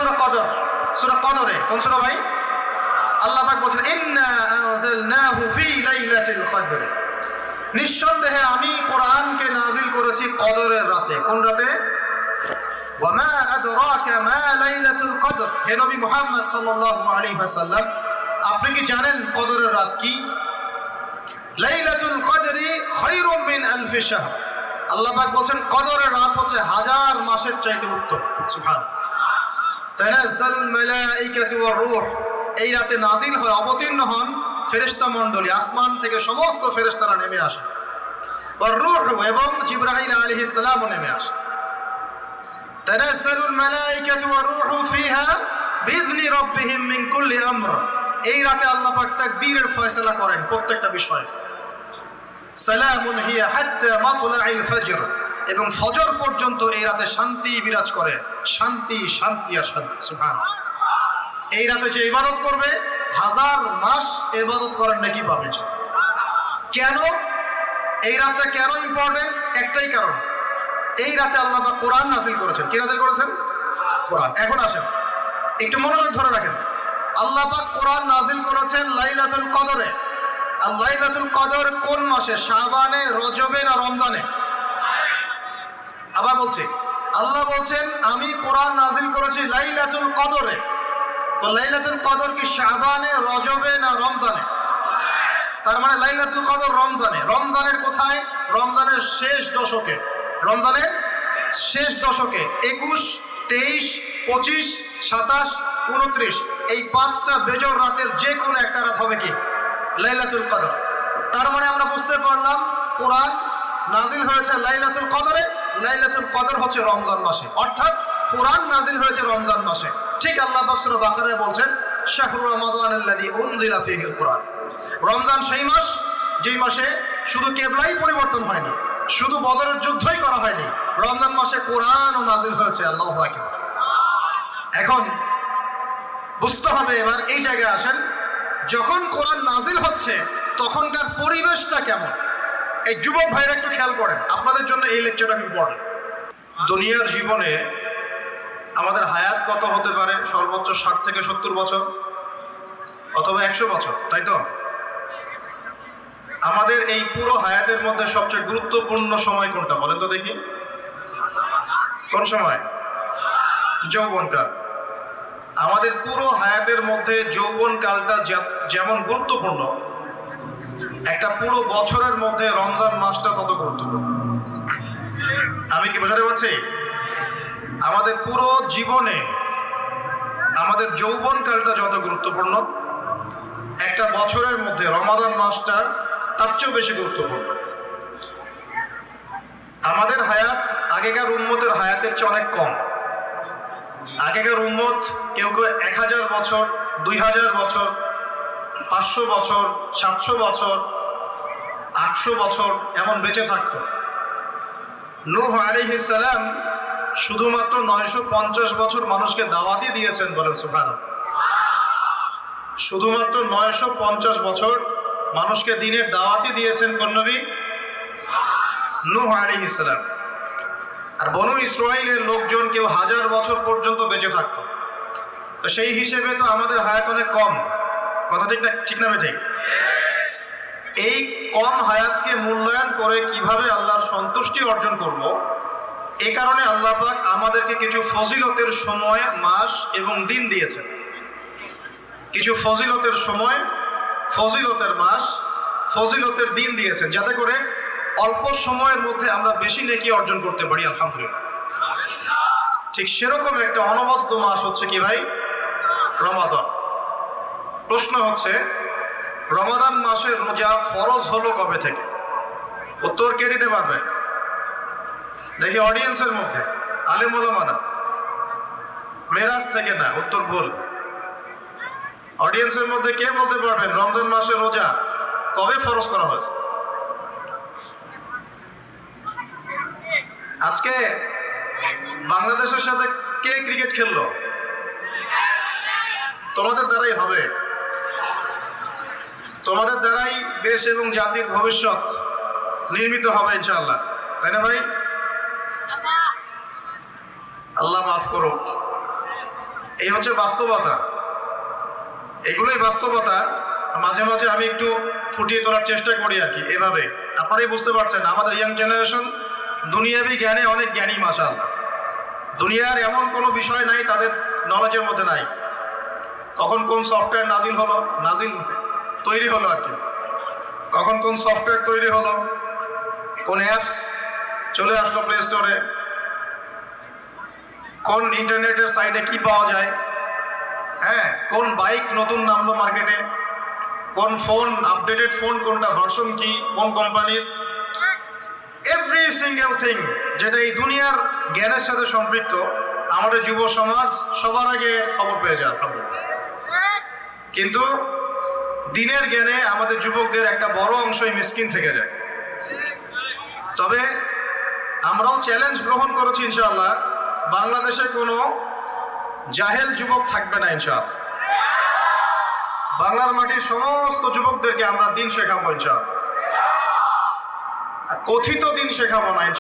সূরা কদর, সূরা কদরে কোন সূরা ভাই? আল্লাহ পাক বলেন ইন্না আনজালনাহু ফি লাইলাতিল কদর, নিঃসন্দেহে আমি কোরআনকে নাজিল করেছি কদরের রাতে। কোন রাতে? ওয়া মা আদরাকা মা লাইলাতুল কদর, হে নবী মুহাম্মদ সাল্লাল্লাহু আলাইহি ওয়াসাল্লাম আপনি কি জানেন কদরের রাত কি? লাইলাতুল কদরি খায়রুম মিন আলফি শাহর, আল্লাহ পাক বলেন কদরের রাত হচ্ছে হাজার মাসের চাইতে উত্তম। সুবহানাল্লাহ। তানাজ্জালুল মালাইকাতু ওয়ার রূহ, এই রাতে নাজিল হয়, অবতীর্ণ হন ফেরেশতা মণ্ডলী, আসমান থেকে সমস্ত ফেরেশতারা নেমে আসে। ওয়ার রূহ, এবং জিবরাইল আলাইহিস সালামও নেমে আসে। তানাজ্জালুল মালাইকাতু ওয়ার রূহু ফিহা বিইذনি রাব্বিহিম মিন কুল্লি আমর, এই রাতে আল্লাহ পাক তাকদীরের ফয়সালা করেন প্রত্যেকটা বিষয়ে। সালামুন হিয়া হাত্তা মাতলাইল ফজর, এবং ফজর পর্যন্ত এই রাতে শান্তি বিরাজ করে, শান্তি শান্তি আর শান্তি। সুবহানাল্লাহ। এই রাতে যে ইবাদত করবে হাজার মাস ইবাদত করার নেকি পাবে। কেন এই রাতটা কেন ইম্পর্টেন্ট? একটাই কারণ, এই রাতে আল্লাহ পাক কোরআন নাজিল করেছেন। কি নাজিল করেছেন? কোরআন। এখন আসেন একটু মনোযোগ ধরে রাখেন। আল্লাহ পাক কোরআন নাজিল করেছেন লাইলাতুল কদরে। আর লাইলাতুল কদর কোন মাসে? শাবানে, রজবে না রমজানে? আবার বলছি, আল্লাহ বলছেন আমি কোরআন নাজিল করেছি লাইলাতুল কদরে। তো লাইলাতুল কদর কি শাবানে, রজবে না রমজানে? তার মানে লাইলাতুল কদর রমজানে। রমজানের কোথায়? রমজানের শেষ দশকে। রমজানের শেষ দশকে 21, 23, 25, 27, 29 এই পাঁচটা বেজর রাতের যে কোনো একটা রাত হবে কি লাইলাতুল কদর। তার মানে আমরা বুঝতে পারলাম কোরআন নাজিল হয়েছে লাইলাতুল কদরে, লাইলাতুল কদর হচ্ছে রমজান মাসে, অর্থাৎ কোরআন নাজিল হয়েছে রমজান মাসে। ঠিক আল্লাহ পাক সূরা বাকারায় বলছেন শাহরু রমাদানাল্লাযী উনজিলা ফীহিল কুরআন, রমজান সেই মাস যেই মাসে শুধু কিবলাই পরিবর্তন হয়নি, শুধু বদরের যুদ্ধই করা হয়নি, রমজান মাসে কোরআনও নাজিল হয়েছে। আল্লাহু আকবার। এখন বুঝতে হবে, এবার এই জায়গায় আসেন, যখন কোরআন নাজিল হচ্ছে তখনকার পরিবেশটা কেমন? এই যুবক ভাইরা একটু খেয়াল করেন, আপনাদের জন্য এই লেকচারটা ইম্পর্টেন্ট। দুনিয়ার জীবনে আমাদের হায়াত কত হতে পারে? সর্বোচ্চ 60 থেকে 70 বছর অথবা 100 বছর, তাই তো? আমাদের এই পুরো হায়াতের মধ্যে সবচেয়ে গুরুত্বপূর্ণ সময় কোনটা বলেন তো দেখি? কোন সময়? যৌবনকাল। আমাদের পুরো হায়াতের মধ্যে যৌবনকালটা যেমন গুরুত্বপূর্ণ, একটা পুরো বছরের মধ্যে রমজান মাসটা তত গুরুত্বপূর্ণ। আমি কি বোঝাতে পারছি? আমাদের পুরো জীবনে আমাদের যৌবনকালটা যত গুরুত্বপূর্ণ, একটা বছরের মধ্যে রমাদান মাসটা তার চেয়েও বেশি গুরুত্বপূর্ণ। আমাদের হায়াত আগেকার উম্মতের হায়াতের চেয়ে অনেক কম। আগেকার উম্মত কেউ কেউ 1000 বছর, 2000 বছর, 500 বছর, 700 বছর, 800 বছর এমন বেঁচে থাকত। নূহ আলাইহিস সালাম শুধুমাত্র 950 বছর মানুষকে দাওয়াতই দিয়েছেন, বলেন সুবহানাল্লাহ। শুধুমাত্র 950 বছর মানুষকে দিনের দাওয়াতই দিয়েছেন কোন নবী? নূহ আলাইহিস সালাম। আর বনু ইসরাইলের লোকজন কেউ 1000 বছর পর্যন্ত বেঁচে থাকতো। তো সেই হিসেবে তো আমাদের হায়াত অনেক কম। কথা ঠিক না? ঠিক না ঠিক? এই কম হায়াতকে মূল্যায়ন করে কিভাবে আল্লাহর সন্তুষ্টি অর্জন করব, এই কারণে আল্লাহ পাক আমাদেরকে কিছু ফজিলতের সময়, মাস এবং দিন দিয়েছেন। কিছু ফজিলতের সময়, ফজিলতের মাস, ফজিলতের দিন দিয়েছেন, যাতে করে অল্প সময়ের মধ্যে আমরা বেশি নেকি অর্জন করতে পারি। আলহামদুলিল্লাহ। ঠিক সেরকম একটা অনবদ্য মাস হচ্ছে কি ভাই? রমাদান। প্রশ্ন হচ্ছে রমাদান মাসের রোজা ফরজ হলো কবে থেকে? উত্তর কে দিতে পারবে? দেখি অডিয়েন্সের মধ্যে। আলেম ওলামা না, মেরাজ থেকে না, উত্তর ভুল। অডিয়েন্সের মধ্যে কে বলতে পারবেন রমজান মাসের রোজা কবে ফরজ করা হয়েছে? আজকে বাংলাদেশের সাথে কে ক্রিকেট খেললো? তোমাদের দ্বারাই হবে, তোমাদের দ্বারাই দেশ এবং জাতির ভবিষ্যৎ নির্মিত হবে ইনশাআল্লাহ, তাই না ভাই? আল্লাহ মাফ করুক। এই হচ্ছে বাস্তবতা, এগুলোই বাস্তবতা। মাঝে মাঝে আমি একটু ফুটিয়ে তোলার চেষ্টা করি আর কি, এভাবে আপনারাই বুঝতে পারছেন আমাদের ইয়াং জেনারেশন দুনিয়াবি জ্ঞানে অনেক জ্ঞানী মাশাআল্লাহ। দুনিয়ার এমন কোনো বিষয় নাই তাদের নলেজের মধ্যে নাই। কখন কোন সফটওয়্যার নাজিল তৈরি হলো আর কি, কখন কোন সফটওয়্যার তৈরি হলো, কোন অ্যাপস চলে আসলো প্লে স্টোরে, কোন ইন্টারনেটের সাইটে কি পাওয়া যায়, হ্যাঁ, কোন বাইক নতুন নামলো মার্কেটে, কোন ফোন আপডেটেড ফোন কোনটা, ভার্সন কি, কোন কোম্পানির, এভরি সিঙ্গেল থিং যেটা এই দুনিয়ার জ্ঞানের সাথে সম্পৃক্ত, আমাদের যুব সমাজ সবার আগে খবর পেয়ে যায়। কিন্তু দিনের জ্ঞানে আমাদের যুবকদের একটা বড় অংশই মিসকিন থেকে যায়। তবে আমরাও চ্যালেঞ্জ গ্রহণ করেছি ইনশাআল্লাহ, বাংলাদেশে কোনো জাহেল যুবক থাকবে না ইনশাআল্লাহ। বাংলার মাটির সমস্ত যুবকদেরকে আমরা দিন শেখাবো ইনশাআল্লাহ, কথিত দিন শেখাবো না।